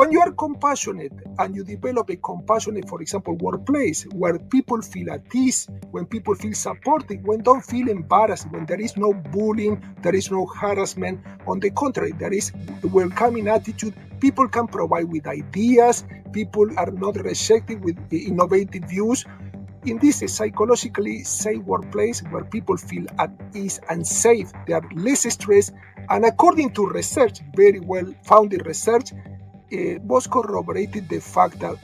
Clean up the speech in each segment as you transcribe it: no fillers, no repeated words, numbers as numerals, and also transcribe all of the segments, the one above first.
When you are compassionate and you develop a compassionate, for example, workplace where people feel at ease, when people feel supported, when don't feel embarrassed, when there is no bullying, there is no harassment. On the contrary, there is a welcoming attitude. People can provide with ideas. People are not rejected with innovative views. In this psychologically safe workplace where people feel at ease and safe, they are less stressed. And according to research, very well-founded research, was corroborated the fact that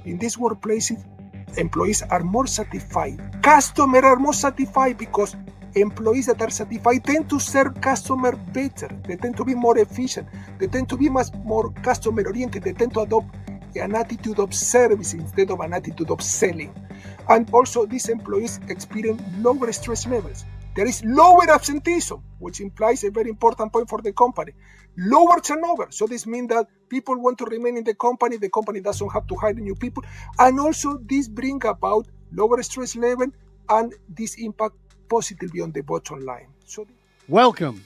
in these workplaces, employees are more satisfied. Customers are more satisfied because employees that are satisfied tend to serve customers better. They tend to be more efficient. They tend to be much more customer-oriented. They tend to adopt an attitude of service instead of an attitude of selling. And also, these employees experience lower stress levels. There is lower absenteeism, which implies a very important point for the company. Lower turnover. So this means that people want to remain in the company doesn't have to hire new people. And also this brings about lower stress level and this impact positively on the bottom line. Welcome.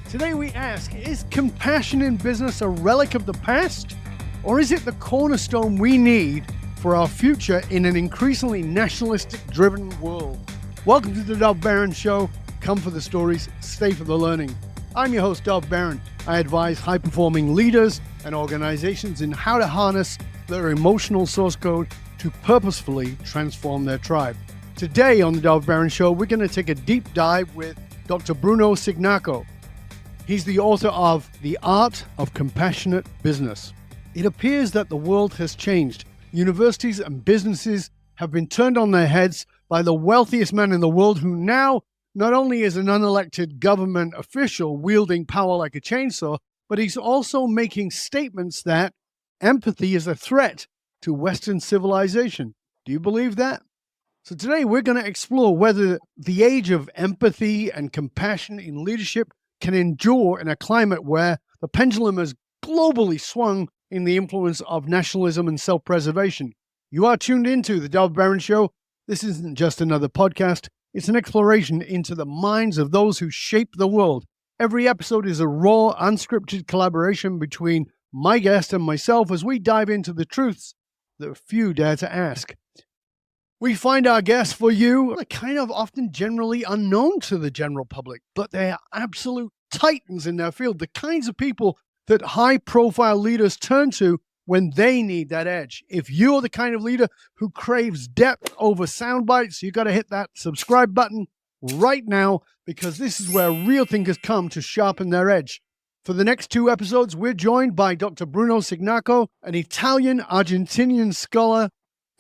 Today we ask, is compassion in business a relic of the past? Or is it the cornerstone we need for our future in an increasingly nationalistic-driven world? Welcome to the Dov Baron Show. Come for the stories, stay for the learning. I'm your host, Dov Baron. I advise high-performing leaders and organizations in how to harness their emotional source code to purposefully transform their tribe. Today on the Dov Baron Show, we're going to take a deep dive with Dr. Bruno Cignacco. He's the author of The Art of Compassionate Business. It appears that the world has changed. Universities and businesses have been turned on their heads by the wealthiest man in the world, who now not only is an unelected government official wielding power like a chainsaw, but he's also making statements that empathy is a threat to Western civilization. Do you believe that? So today we're going to explore whether the age of empathy and compassion in leadership can endure in a climate where the pendulum has globally swung in the influence of nationalism and self-preservation. You are tuned into the Dov Baron Show. This isn't just another podcast. It's an exploration into the minds of those who shape the world. Every episode is a raw, unscripted collaboration between my guest and myself as we dive into the truths that few dare to ask. We find our guests for you are kind of often generally unknown to the general public, but they are absolute titans in their field, the kinds of people that high-profile leaders turn to when they need that edge. If you're the kind of leader who craves depth over sound bites, you got to hit that subscribe button right now, because this is where real thinkers come to sharpen their edge. For the next 2 episodes, we're joined by Dr. Bruno Cignacco, an Italian-Argentinian scholar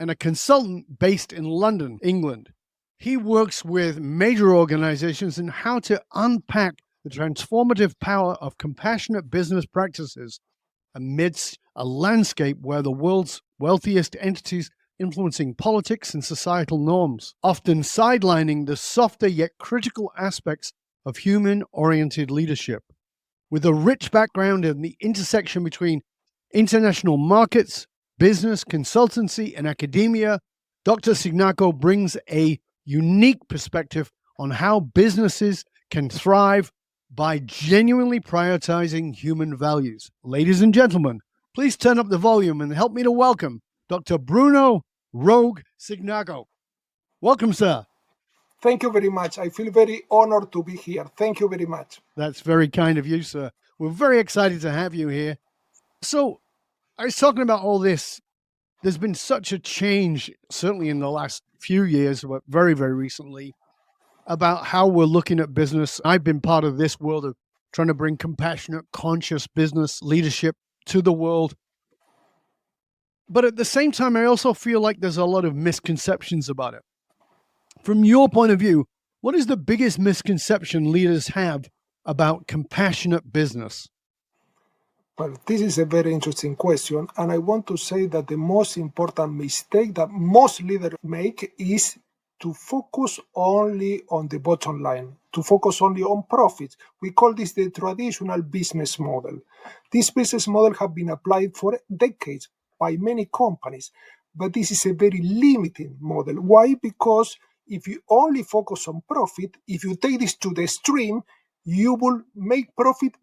and a consultant based in London, England. He works with major organizations in how to unpack the transformative power of compassionate business practices amidst a landscape where the world's wealthiest entities influencing politics and societal norms, often sidelining the softer yet critical aspects of human-oriented leadership. With a rich background in the intersection between international markets, business, consultancy, and academia, Dr. Cignacco brings a unique perspective on how businesses can thrive by genuinely prioritizing human values. Ladies and gentlemen, please turn up the volume and help me to welcome Dr. Bruno Rogue Cignacco. Welcome, sir. Thank you very much. I feel very honored to be here. Thank you very much. That's very kind of you, sir. We're very excited to have you here. So, I was talking about all this. There's been such a change, certainly in the last few years, but very, very recently, about how we're looking at business. I've been part of this world of trying to bring compassionate, conscious business leadership to the world. But at the same time, I also feel like there's a lot of misconceptions about it. From your point of view, what is the biggest misconception leaders have about compassionate business? Well, this is a very interesting question. And I want to say that the most important mistake that most leaders make is to focus only on the bottom line, to focus only on profits. We call this the traditional business model. This business model has been applied for decades by many companies, but this is a very limiting model. Why? Because if you only focus on profit, if you take this to the extreme, you will make profit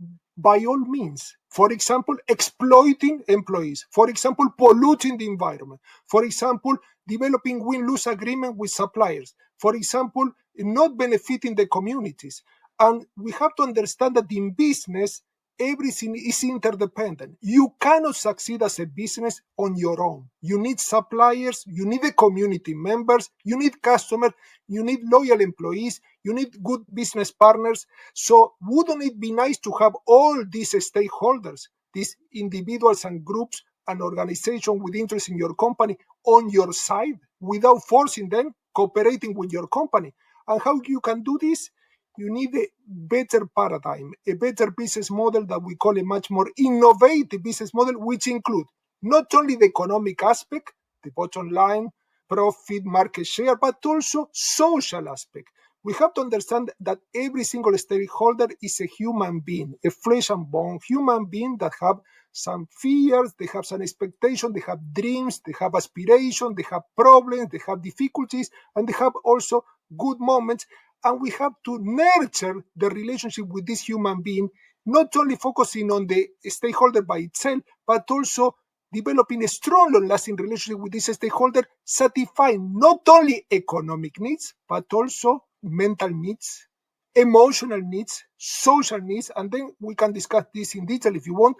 by all means. For example, exploiting employees. For example, polluting the environment. For example, developing win-lose agreement with suppliers. For example, not benefiting the communities. And we have to understand that in business, everything is interdependent. You cannot succeed as a business on your own. You need suppliers, you need the community members, you need customers, you need loyal employees, you need good business partners. So wouldn't it be nice to have all these stakeholders, these individuals and groups and organizations with interest in your company on your side without forcing them, cooperating with your company? And how you can do this? You need a better paradigm, a better business model that we call a much more innovative business model, which include not only the economic aspect, the bottom line, profit, market share, but also social aspect. We have to understand that every single stakeholder is a human being, a flesh and bone human being that have some fears, they have some expectations, they have dreams, they have aspirations, they have problems, they have difficulties, and they have also good moments. And we have to nurture the relationship with this human being, not only focusing on the stakeholder by itself, but also developing a strong, long-lasting relationship with this stakeholder, satisfying not only economic needs, but also mental needs, emotional needs, social needs, and then we can discuss this in detail if you want.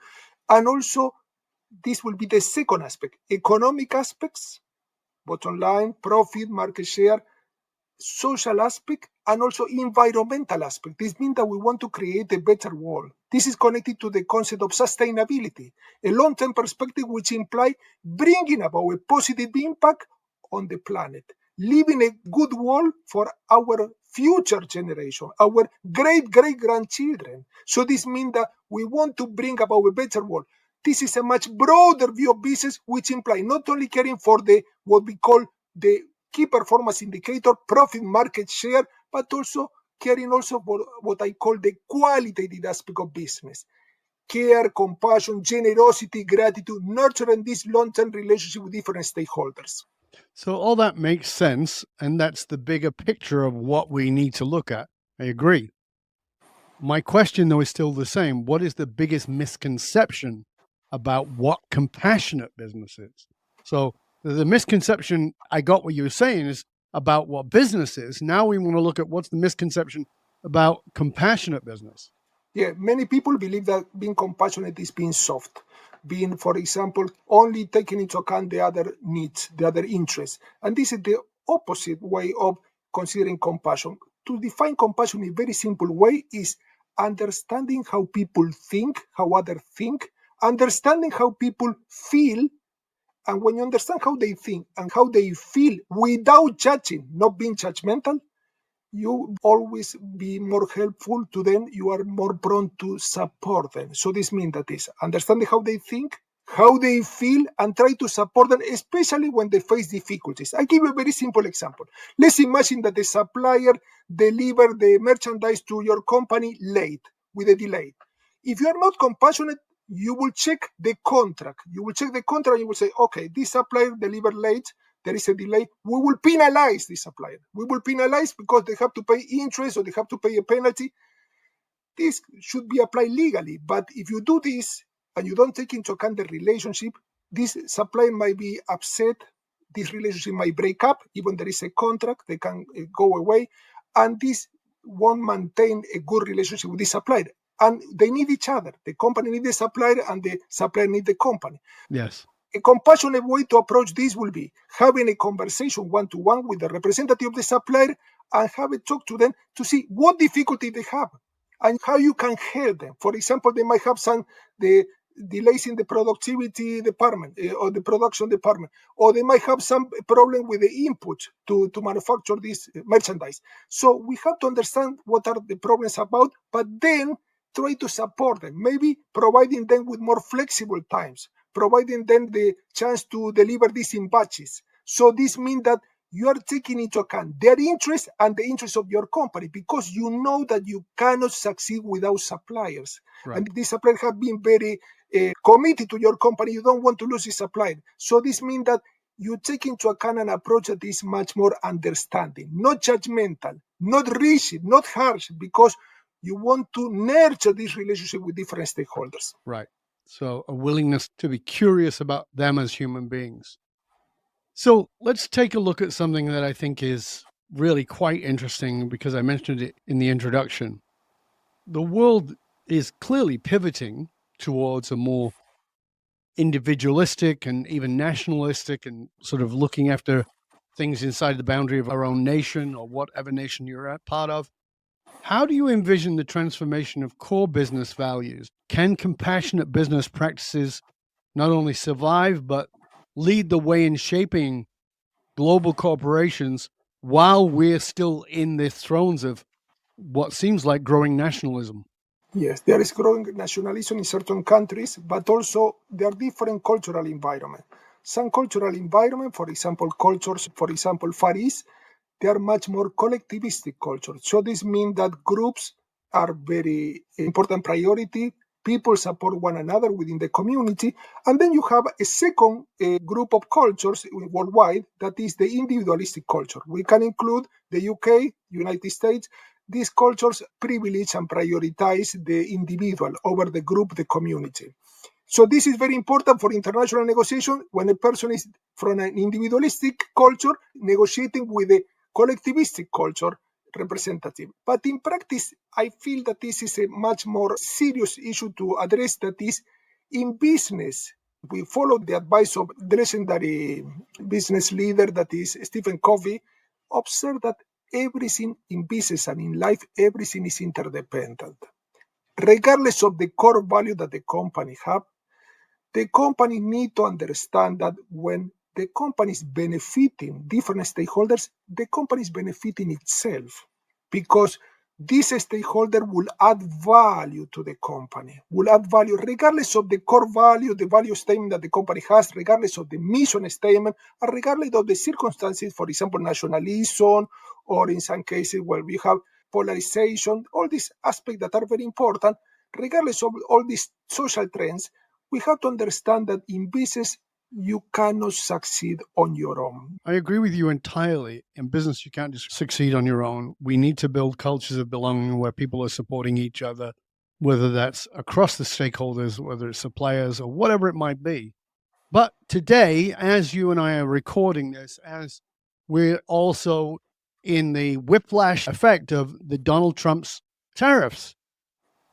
And also, this will be the second aspect, economic aspects, bottom line, profit, market share, social aspect, and also environmental aspect. This means that we want to create a better world. This is connected to the concept of sustainability, a long-term perspective which implies bringing about a positive impact on the planet, leaving a good world for our future generation, our great-great-grandchildren. So this means that we want to bring about a better world. This is a much broader view of business, which implies not only caring for the what we call the key performance indicator, profit, market share, but also caring also for what I call the qualitative aspect of business. Care, compassion, generosity, gratitude, nurturing this long-term relationship with different stakeholders. So all that makes sense, and that's the bigger picture of what we need to look at. I agree. My question, though, is still the same. What is the biggest misconception about what compassionate business is? So the misconception, I got what you were saying, is about what business is. Now we want to look at what's the misconception about compassionate business. Yeah, many people believe that being compassionate is being soft, being, for example, only taking into account the other needs, the other interests. And this is the opposite way of considering compassion. To define compassion in a very simple way is understanding how people think, how others think, understanding how people feel. And when you understand how they think and how they feel without judging, not being judgmental, you always be more helpful to them. You are more prone to support them. So this means that is understanding how they think, how they feel, and try to support them, especially when they face difficulties. I give you a very simple example. Let's imagine that the supplier delivered the merchandise to your company late, with a delay. If you are not compassionate, you will check the contract. You will check the contract and you will say, okay, this supplier delivered late, there is a delay. We will penalize the supplier. We will penalize because they have to pay interest or they have to pay a penalty. This should be applied legally. But if you do this and you don't take into account the relationship, this supplier might be upset. This relationship might break up. Even there is a contract, they can go away. And this won't maintain a good relationship with the supplier. And they need each other. The company needs the supplier and the supplier needs the company. Yes. A compassionate way to approach this will be having a conversation one-to-one with the representative of the supplier and have a talk to them to see what difficulty they have and how you can help them. For example, they might have some the delays in the productivity department or the production department, or they might have some problem with the input to manufacture this merchandise. So we have to understand what are the problems about, but then try to support them, maybe providing them with more flexible times, providing them the chance to deliver this in batches. So this means that you are taking into account their interests and the interests of your company, because you know that you cannot succeed without suppliers. Right. And these suppliers have been very committed to your company. You don't want to lose this supplier. So this means that you take into account an approach that is much more understanding, not judgmental, not rigid, not harsh, because You want to nurture this relationship with different stakeholders. Right. So a willingness to be curious about them as human beings. So let's take a look at something that I think is really quite interesting because I mentioned it in the introduction. The world is clearly pivoting towards a more individualistic and even nationalistic and sort of looking after things inside the boundary of our own nation or whatever nation you're a part of. How do you envision the transformation of core business values? Can compassionate business practices not only survive, but lead the way in shaping global corporations while we're still in the thrones of what seems like growing nationalism? Yes, there is growing nationalism in certain countries, but also there are different cultural environments. Some cultural environment, for example, cultures, for example, Far East, they are much more collectivistic cultures. So this means that groups are very important priority. People support one another within the community. And then you have a second group of cultures worldwide that is the individualistic culture. We can include the UK, United States. These cultures privilege and prioritize the individual over the group, the community. So this is very important for international negotiation when a person is from an individualistic culture negotiating with a collectivistic culture representative. But in practice, I feel that this is a much more serious issue to address, that is in business. We follow the advice of the legendary business leader that is Stephen Covey. Observe that everything in business and in life, everything is interdependent. Regardless of the core value that the company have, the company need to understand that when the company is benefiting different stakeholders, the company is benefiting itself, because this stakeholder will add value to the company, will add value regardless of the core value, the value statement that the company has, regardless of the mission statement, and regardless of the circumstances, for example, nationalism, or in some cases where we have polarization, all these aspects that are very important, regardless of all these social trends, we have to understand that in business, you cannot succeed on your own. I agree with you entirely. In business, you can't just succeed on your own. We need to build cultures of belonging where people are supporting each other, whether that's across the stakeholders, whether it's suppliers or whatever it might be. But today, as you and I are recording this, as we're also in the whiplash effect of the Donald Trump's tariffs,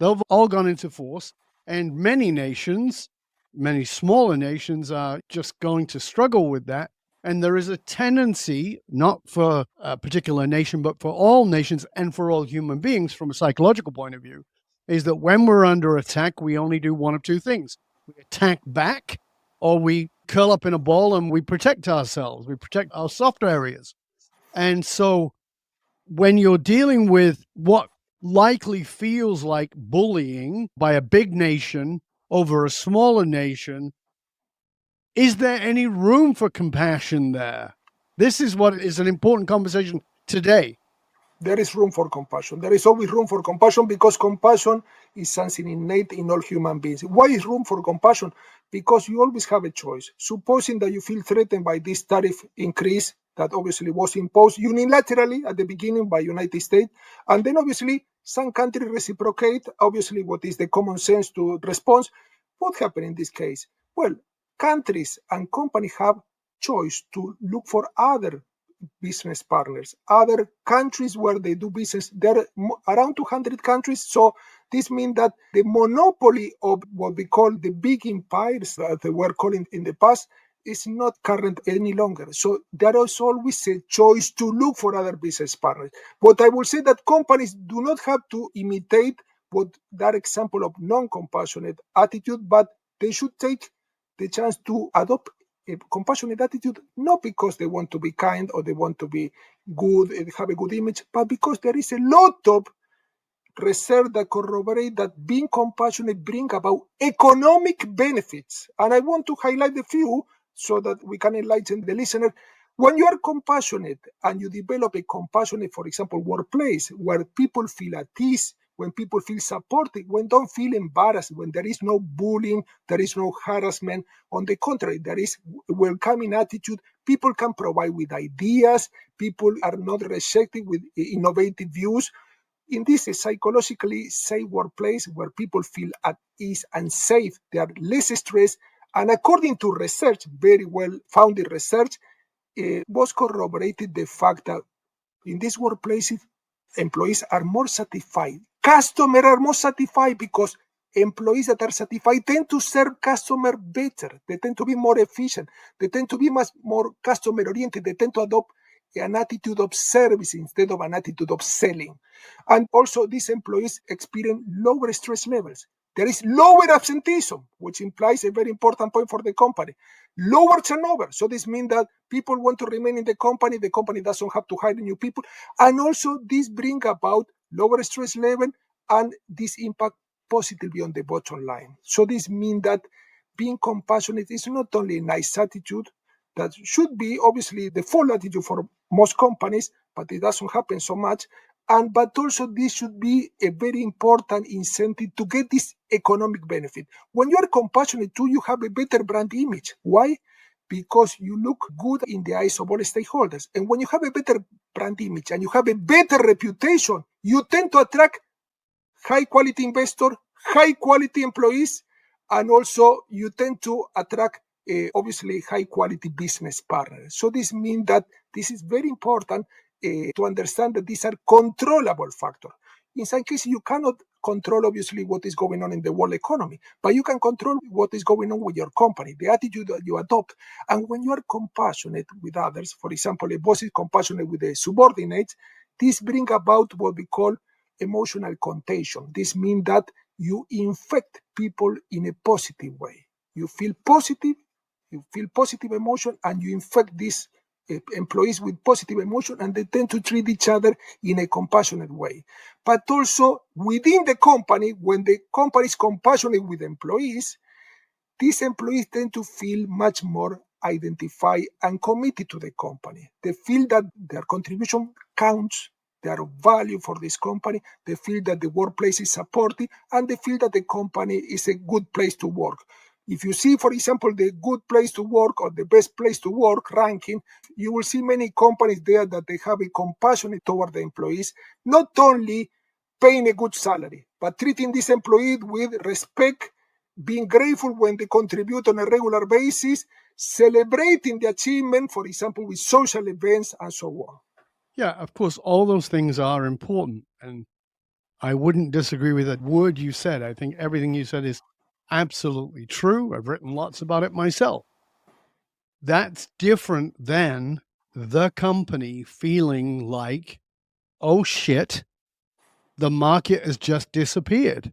they've all gone into force, and many nations, many smaller nations, are just going to struggle with that. And there is a tendency, not for a particular nation, but for all nations and for all human beings from a psychological point of view, is that when we're under attack, we only do one of two things. We attack back, or we curl up in a ball and we protect ourselves. We protect our soft areas. And so when you're dealing with what likely feels like bullying by a big nation over a smaller nation, is there any room for compassion there? This is what is an important conversation today. There is room for compassion. There is always room for compassion, because compassion is something innate in all human beings. Why is room for compassion? Because you always have a choice. Supposing that you feel threatened by this tariff increase that obviously was imposed unilaterally at the beginning by United States, and then obviously some countries reciprocate, obviously what is the common sense to response. What happened in this case? Well, countries and companies have choice to look for other business partners, other countries where they do business. There are around 200 countries. So this means that the monopoly of what we call the big empires that they were calling in the past is not current any longer. So there is always a choice to look for other business partners. But I will say that companies do not have to imitate what that example of non-compassionate attitude, but they should take the chance to adopt a compassionate attitude, not because they want to be kind or they want to be good and have a good image, but because there is a lot of research that corroborate that being compassionate bring about economic benefits. And I want to highlight a few so that we can enlighten the listener. When you are compassionate and you develop a compassionate, for example, workplace where people feel at ease, when people feel supported, when don't feel embarrassed, when there is no bullying, there is no harassment. On the contrary, there is a welcoming attitude. People can provide with ideas. People are not rejected with innovative views. In this psychologically safe workplace where people feel at ease and safe, they are less stressed. And according to research, very well founded research, was corroborated the fact that in these workplaces, employees are more satisfied. Customers are more satisfied because employees that are satisfied tend to serve customer better. They tend to be more efficient. They tend to be much more customer oriented. They tend to adopt an attitude of service instead of an attitude of selling. And also, these employees experience lower stress levels. There is lower absenteeism, which implies a very important point for the company. Lower turnover. So this means that people want to remain in the company doesn't have to hire new people. And also this brings about lower stress level, and this impact positively on the bottom line. So this means that being compassionate is not only a nice attitude, that should be obviously the full attitude for most companies, but it doesn't happen so much. But also this should be a very important incentive to get this economic benefit. When you are compassionate too, you have a better brand image. Why? Because you look good in the eyes of all stakeholders. And when you have a better brand image and you have a better reputation, you tend to attract high quality investors, high quality employees, and also you tend to attract obviously high quality business partners. So this means that this is very important to understand that these are controllable factors. In some cases, you cannot control obviously what is going on in the world economy, but you can control what is going on with your company, the attitude that you adopt. And when you are compassionate with others, for example, a boss is compassionate with the subordinates, this brings about what we call emotional contagion. This means that you infect people in a positive way. You feel positive emotion, and you infect these employees with positive emotion, and they tend to treat each other in a compassionate way. But also within the company, when the company is compassionate with employees, these employees tend to feel much more identified and committed to the company. They feel that their contribution counts, they are of value for this company, they feel that the workplace is supportive, and they feel that the company is a good place to work. If you see, for example, the good place to work or the best place to work ranking, you will see many companies there that they have a compassion toward the employees, not only paying a good salary, but treating this employee with respect, being grateful when they contribute on a regular basis, celebrating the achievement, for example, with social events and so on. Yeah, of course, all those things are important. And I wouldn't disagree with that word you said. I think everything you said is absolutely true. I've written lots about it myself. That's different than the company feeling like, oh shit, the market has just disappeared.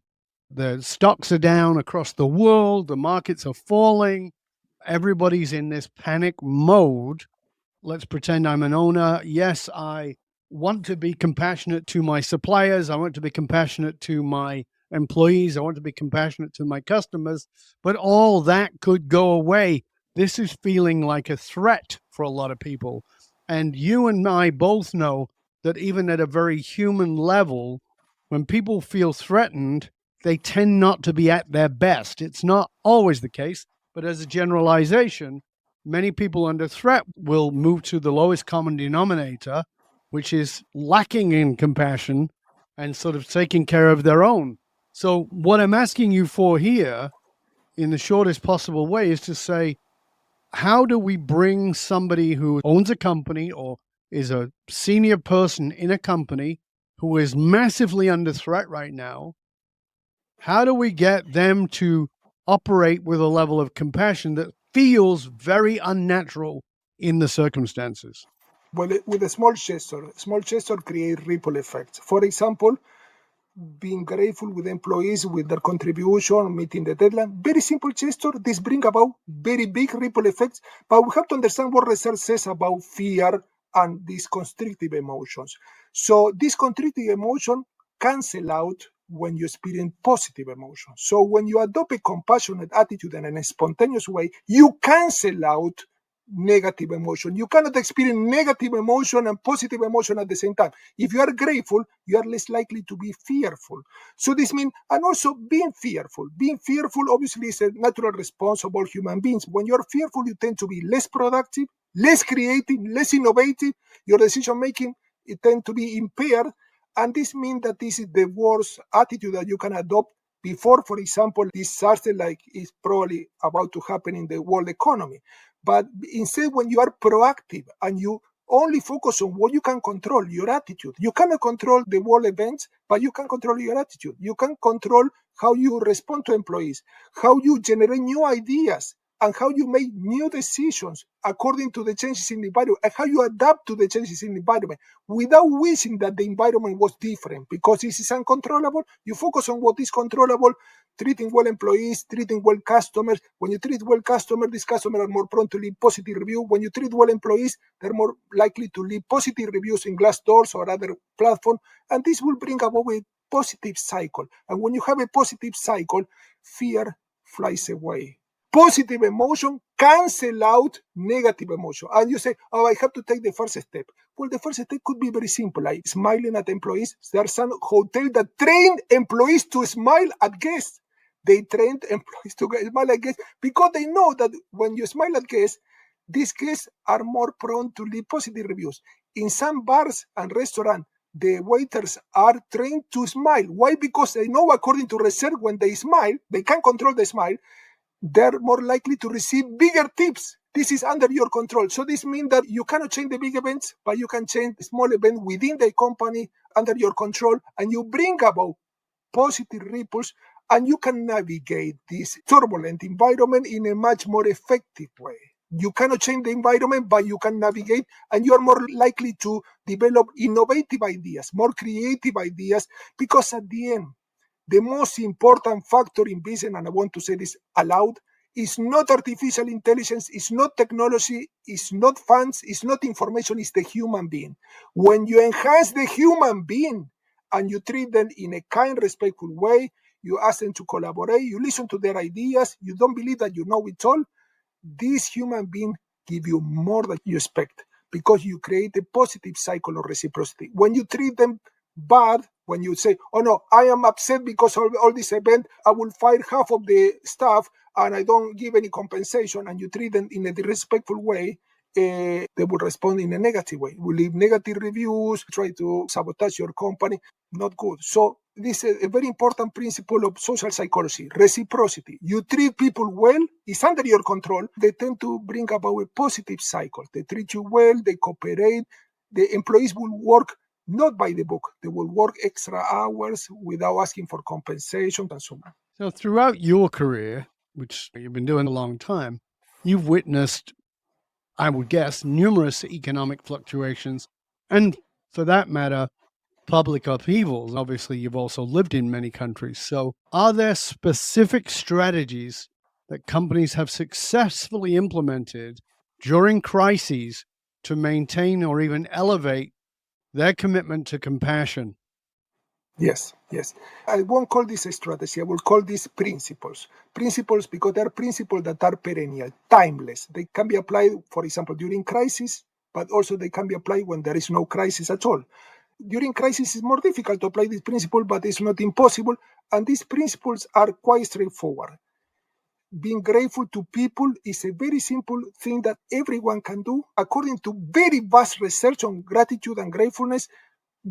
The stocks are down across the world, the markets are falling, everybody's in this panic mode. Let's pretend I'm an owner. Yes, I want to be compassionate to my suppliers. I want to be compassionate to my employees. I want to be compassionate to my customers, but all that could go away. This is feeling like a threat for a lot of people. And you and I both know that even at a very human level, when people feel threatened, they tend not to be at their best. It's not always the case, but as a generalization, many people under threat will move to the lowest common denominator, which is lacking in compassion and sort of taking care of their own. So what I'm asking you for here in the shortest possible way is to say, how do we bring somebody who owns a company or is a senior person in a company who is massively under threat right now? How do we get them to operate with a level of compassion that feels very unnatural in the circumstances? Well, with a small gesture create ripple effects. For example, being grateful with employees with their contribution, meeting the deadline. Very simple gesture. This bring about very big ripple effects. But we have to understand what research says about fear and these constrictive emotions. So this constrictive emotion cancel out when you experience positive emotion. So when you adopt a compassionate attitude in a spontaneous way, you cancel out negative emotion. You cannot experience negative emotion and positive emotion at the same time. If you are grateful, you are less likely to be fearful. So this means, and also being fearful. Being fearful obviously is a natural response of all human beings. When you are fearful, you tend to be less productive, less creative, less innovative. Your decision making, it tends to be impaired. And this means that this is the worst attitude that you can adopt before, for example, disaster like is probably about to happen in the world economy. But instead, when you are proactive and you only focus on what you can control, your attitude. You cannot control the world events, but you can control your attitude. You can control how you respond to employees, how you generate new ideas, and how you make new decisions according to the changes in the environment, and how you adapt to the changes in the environment without wishing that the environment was different. Because this is uncontrollable, you focus on what is controllable, treating well employees, treating well customers. When you treat well customers, these customers are more prone to leave positive reviews. When you treat well employees, they're more likely to leave positive reviews in Glassdoor or other platforms. And this will bring about a positive cycle. And when you have a positive cycle, fear flies away. Positive emotion cancel out negative emotion. And you say, oh, I have to take the first step. Well, the first step could be very simple, like smiling at employees. There are some hotels that train employees to smile at guests. They trained employees to smile at guests because they know that when you smile at guests, these guests are more prone to leave positive reviews. In some bars and restaurants, the waiters are trained to smile. Why? Because they know, according to research, when they smile, they can control the smile, they're more likely to receive bigger tips. This is under your control. So this means that you cannot change the big events, but you can change small events within the company under your control, and you bring about positive ripples, and you can navigate this turbulent environment in a much more effective way. You cannot change the environment, but you can navigate, and you are more likely to develop innovative ideas, more creative ideas, because at the end, the most important factor in business, and I want to say this aloud, is not artificial intelligence, it's not technology, it's not funds, it's not information, it's the human being. When you enhance the human being and you treat them in a kind, respectful way, you ask them to collaborate, you listen to their ideas, you don't believe that you know it all, this human being give you more than you expect because you create a positive cycle of reciprocity. When you treat them bad, when you say, oh no, I am upset because of all this event, I will fire half of the staff and I don't give any compensation, and you treat them in a disrespectful way, they will respond in a negative way, will leave negative reviews, try to sabotage your company. Not good. So this is a very important principle of social psychology, reciprocity. You treat people well, it's under your control, they tend to bring about a positive cycle. They treat you well, they cooperate, the employees will work not by the book. They will work extra hours without asking for compensation and so on. So throughout your career, which you've been doing a long time, you've witnessed, I would guess, numerous economic fluctuations and, for that matter, public upheavals. Obviously, you've also lived in many countries. So are there specific strategies that companies have successfully implemented during crises to maintain or even elevate their commitment to compassion? Yes. I won't call this a strategy. I will call this principles. Principles because they are principles that are perennial, timeless. They can be applied, for example, during crisis, but also they can be applied when there is no crisis at all. During crisis, it's more difficult to apply this principle, but it's not impossible. And these principles are quite straightforward. Being grateful to people is a very simple thing that everyone can do. According to very vast research on gratitude and gratefulness,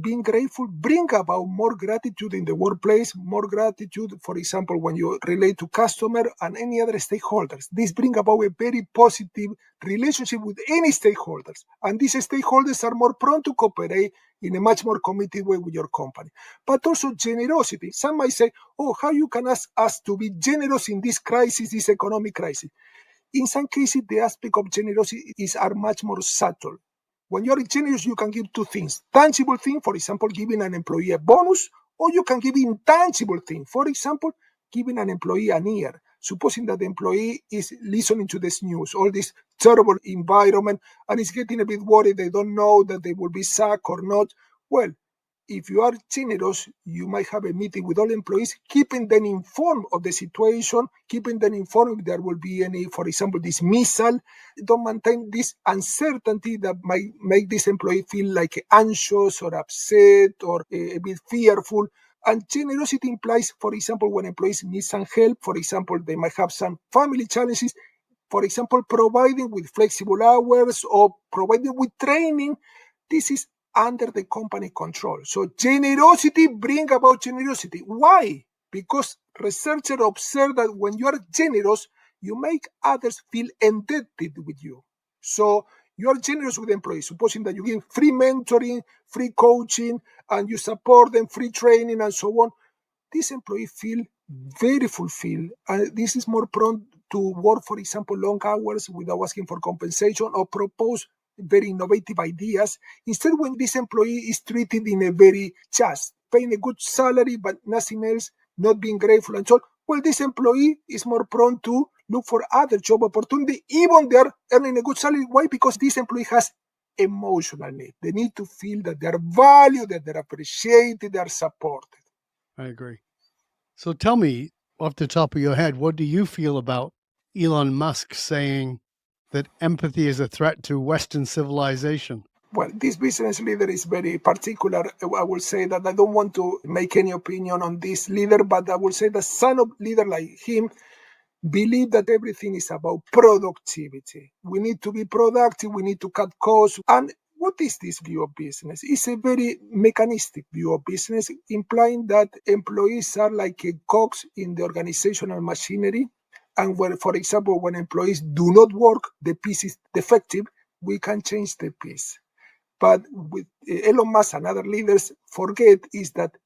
being grateful bring about more gratitude in the workplace, more gratitude, for example, when you relate to customer and any other stakeholders. This bring about a very positive relationship with any stakeholders. And these stakeholders are more prone to cooperate in a much more committed way with your company. But also generosity. Some might say, oh, how you can ask us to be generous in this crisis, this economic crisis? In some cases, the aspect of generosity are much more subtle. When you are generous, you can give two things. Tangible thing, for example, giving an employee a bonus, or you can give intangible thing. For example, giving an employee an ear. Supposing that the employee is listening to this news, all this terrible environment, and is getting a bit worried, they don't know that they will be sacked or not. Well, if you are generous, you might have a meeting with all employees, keeping them informed of the situation, keeping them informed if there will be any, for example, dismissal. Don't maintain this uncertainty that might make this employee feel like anxious or upset or a bit fearful. And generosity implies, for example, when employees need some help, for example, they might have some family challenges, for example, providing with flexible hours or providing with training. This is under the company control. So generosity bring about generosity. Why? Because researchers observe that when you are generous, you make others feel indebted with you. So you are generous with employees, supposing that you give free mentoring, free coaching, and you support them, free training, and so on. These employees feel very fulfilled. And this is more prone to work, for example, long hours without asking for compensation or propose very innovative ideas. Instead, when this employee is treated in a very just, paying a good salary, but nothing else, not being grateful and so on, well, this employee is more prone to look for other job opportunity, even they're earning a good salary. Why? Because this employee has emotional need. They need to feel that they're valued, that they're appreciated, they're supported. I agree. So tell me, off the top of your head, what do you feel about Elon Musk saying that empathy is a threat to Western civilization? Well, this business leader is very particular. I will say that I don't want to make any opinion on this leader, but I will say that some of leader like him believe that everything is about productivity. We need to be productive. We need to cut costs. And what is this view of business? It's a very mechanistic view of business, implying that employees are like a cogs in the organizational machinery. And when, for example, when employees do not work, the piece is defective, we can change the piece. But with Elon Musk and other leaders forget is that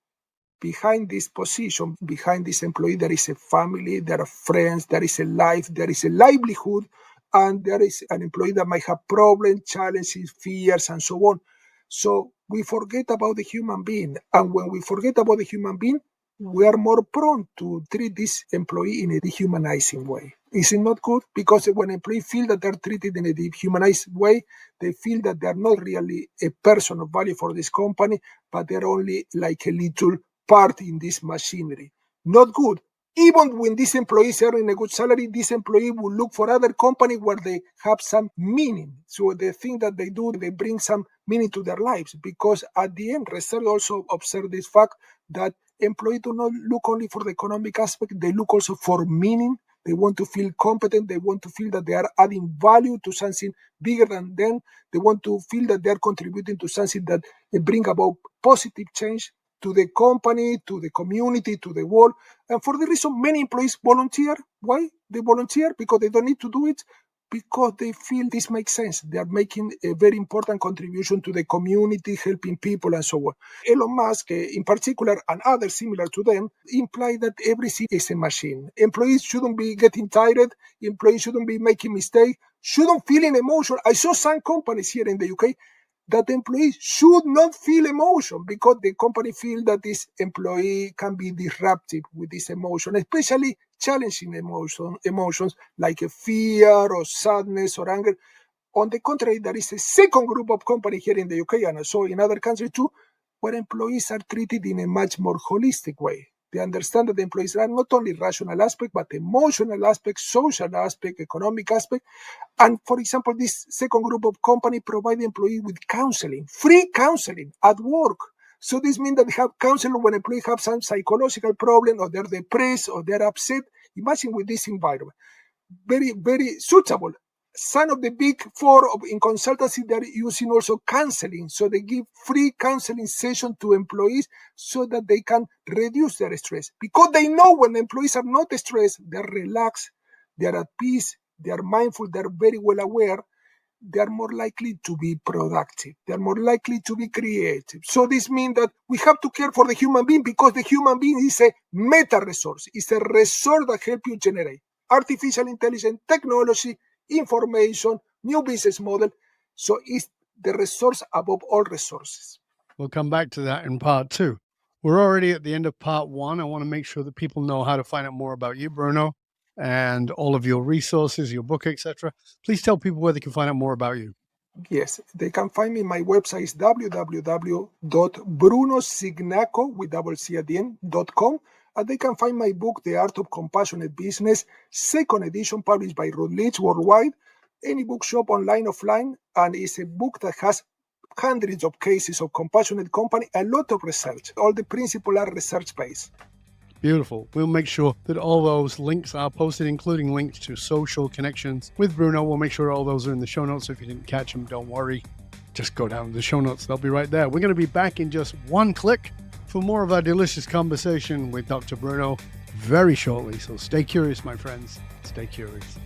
behind this position, behind this employee, there is a family, there are friends, there is a life, there is a livelihood, and there is an employee that might have problems, challenges, fears, and so on. So we forget about the human being. And when we forget about the human being, we are more prone to treat this employee in a dehumanizing way. Is it not good? Because when employees feel that they're treated in a dehumanized way, they feel that they're not really a person of value for this company, but they're only like a little part in this machinery. Not good. Even when these employees are in a good salary, this employee will look for other company where they have some meaning. So the thing that they do, they bring some meaning to their lives. Because at the end, research also observed this fact that employees do not look only for the economic aspect, they look also for meaning. They want to feel competent. They want to feel that they are adding value to something bigger than them. They want to feel that they are contributing to something that bring about positive change to the company, to the community, to the world. And for the reason many employees volunteer. Why? They volunteer because they don't need to do it, because they feel this makes sense. They are making a very important contribution to the community, helping people and so on. Elon Musk, in particular, and others similar to them, imply that everything is a machine. Employees shouldn't be getting tired. Employees shouldn't be making mistakes, shouldn't feel emotion. I saw some companies here in the UK that employees should not feel emotion because the company feel that this employee can be disruptive with this emotion, especially challenging emotions like a fear or sadness or anger. On the contrary, there is a second group of companies here in the UK and also in other countries too, where employees are treated in a much more holistic way. They understand that the employees are not only rational aspect, but emotional aspect, social aspect, economic aspect. And for example, this second group of company provide the employee with counseling, free counseling at work. So this means that they have counseling when employees have some psychological problem or they're depressed or they're upset. Imagine with this environment. Very, very suitable. Some of the big four in consultancy, they're using also counseling. So they give free counseling session to employees so that they can reduce their stress. Because they know when employees are not stressed, they're relaxed, they're at peace, they're mindful, they're very well aware, they're more likely to be productive. They're more likely to be creative. So this means that we have to care for the human being because the human being is a meta resource. It's a resource that helps you generate artificial intelligence, technology, information, new business model. So it's the resource above all resources. We'll come back to that in part 2. We're already at the end of part 1. I want to make sure that people know how to find out more about you, Bruno, and all of your resources, your book, etc. Please tell people where they can find out more about you. Yes, they can find me. My website is www.brunocignacco with double C at the end.com. And they can find my book, The Art of Compassionate Business, second edition, published by Routledge worldwide, any bookshop, online, offline. And it's a book that has hundreds of cases of compassionate company, a lot of research. All the principles are research-based. Beautiful. We'll make sure that all those links are posted, including links to social connections with Bruno. We'll make sure all those are in the show notes. So if you didn't catch them, don't worry. just go down to the show notes. They'll be right there. We're going to be back in just one click for more of our delicious conversation with Dr. Bruno very shortly. So stay curious, my friends. Stay curious.